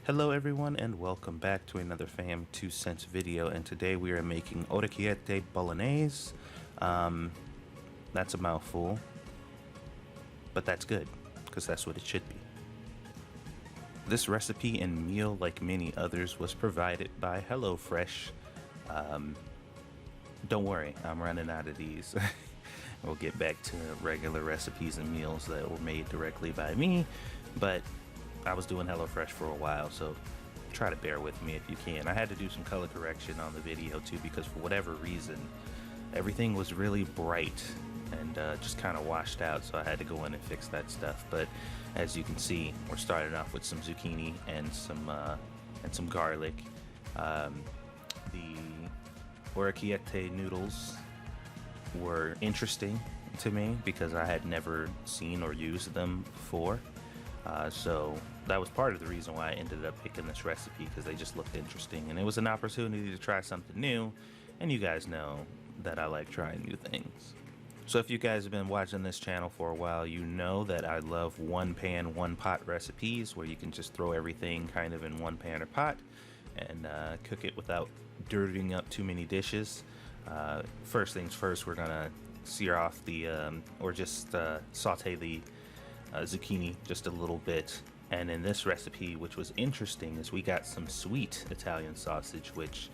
Hello everyone and welcome back to another Fam 2 Cents video, and today we are making Orecchiette Bolognese. That's a mouthful, but that's good, because that's what it should be. This recipe and meal, like many others, was provided by HelloFresh. Don't worry, I'm running out of these. We'll get back to regular recipes and meals that were made directly by me, but I was doing HelloFresh for a while, so try to bear with me if you can. I had to do some color correction on the video too, because for whatever reason, everything was really bright and just kind of washed out, so I had to go in and fix that stuff. But as you can see, we're starting off with some zucchini and some garlic. The Orecchiette noodles were interesting to me because I had never seen or used them before. So that was part of the reason why I ended up picking this recipe, because they just looked interesting and it was an opportunity to try something new, and you guys know that I like trying new things. So if you guys have been watching this channel for a while, you know that I love one pan, one pot recipes where you can just throw everything kind of in one pan or pot and cook it without dirtying up too many dishes. First things first, we're gonna sear off the or just saute the zucchini just a little bit. And in this recipe, which was interesting, is we got some sweet Italian sausage, which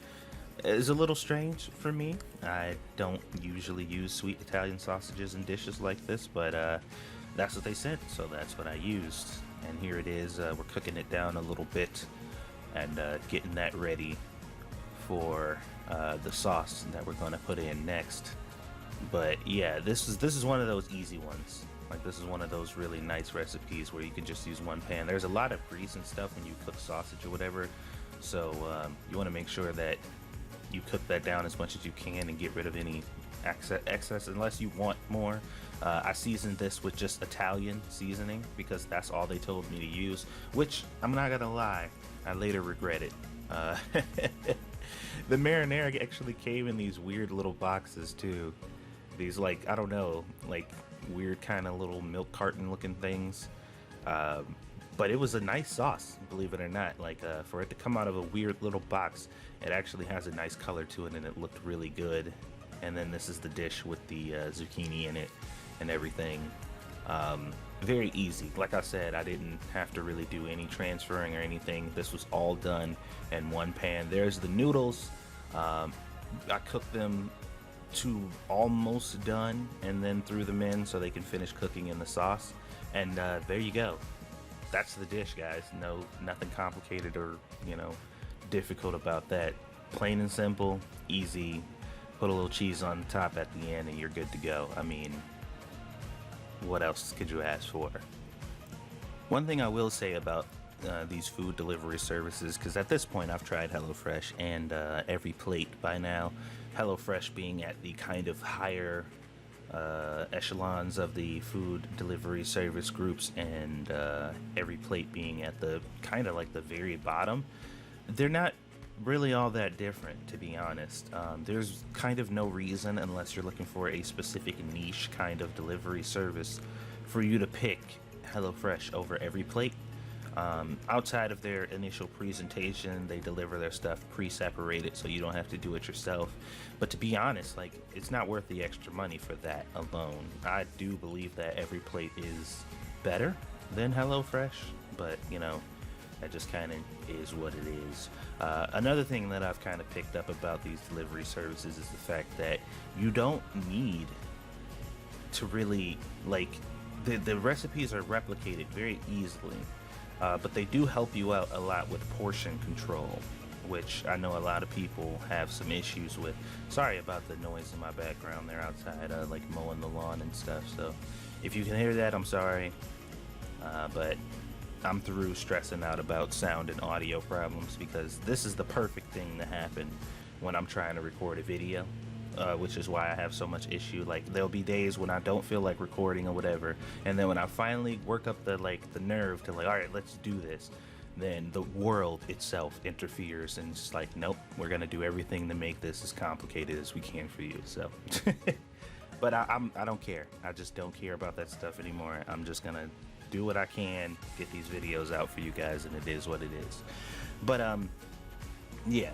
is a little strange for me. I don't usually use sweet Italian sausages in dishes like this, but that's what they said, so that's what I used. And here it is. We're cooking it down a little bit and getting that ready for the sauce that we're going to put in next. But yeah, this is one of those easy ones. Like, this is one of those really nice recipes where you can just use one pan. There's a lot of grease and stuff when you cook sausage or whatever, so you want to make sure that you cook that down as much as you can and get rid of any excess unless you want more. I seasoned this with just Italian seasoning because that's all they told me to use, which I'm not gonna lie, I later regret it. The marinara actually came in these weird little boxes too. These, like, I don't know, like weird kind of little milk carton looking things, but it was a nice sauce, believe it or not. Like, for it to come out of a weird little box, it actually has a nice color to it and it looked really good. And then this is the dish with the zucchini in it and everything. Very easy. Like I said, I didn't have to really do any transferring or anything. This was all done in one pan. There's the noodles. I cooked them to almost done and then threw them in so they can finish cooking in the sauce, and there you go. That's the dish, guys. Nothing complicated or difficult about that. Plain and simple, easy. Put a little cheese on top at the end and you're good to go. I mean, what else could you ask for? One thing I will say about these food delivery services, because at this point I've tried HelloFresh and Every Plate by now. HelloFresh being at the kind of higher echelons of the food delivery service groups, and Every Plate being at the kind of like the very bottom. They're not really all that different, to be honest. There's kind of no reason, unless you're looking for a specific niche kind of delivery service, for you to pick HelloFresh over Every Plate. Outside of their initial presentation, they deliver their stuff pre-separated so you don't have to do it yourself. But to be honest, like, it's not worth the extra money for that alone. I do believe that Every Plate is better than HelloFresh, but that just kind of is what it is. Another thing that I've kind of picked up about these delivery services is the fact that you don't need to really, like, the recipes are replicated very easily. But they do help you out a lot with portion control, which I know a lot of people have some issues with. Sorry about the noise in my background. They're outside, like mowing the lawn and stuff. So if you can hear that, I'm sorry. But I'm through stressing out about sound and audio problems, because this is the perfect thing to happen when I'm trying to record a video. Which is why I have so much issue. Like, there'll be days when I don't feel like recording or whatever, and then when I finally work up the nerve to, like, all right, let's do this, then the world itself interferes and it's like, nope, we're gonna do everything to make this as complicated as we can for you. So but I don't care. I just don't care about that stuff anymore. I'm just gonna do what I can, get these videos out for you guys, and it is what it is. But yeah,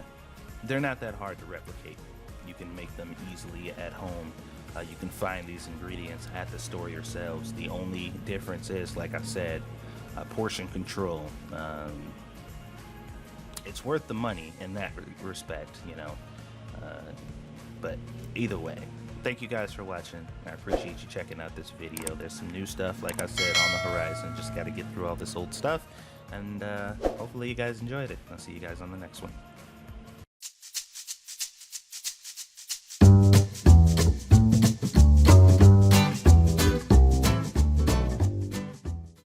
they're not that hard to replicate. You can make them easily at home. You can find these ingredients at the store yourselves. The only difference is, like I said, portion control. It's worth the money in that respect, you know. But either way, thank you guys for watching. I appreciate you checking out this video. There's some new stuff, like I said, on the horizon. Just got to get through all this old stuff, and hopefully you guys enjoyed it. I'll see you guys on the next one.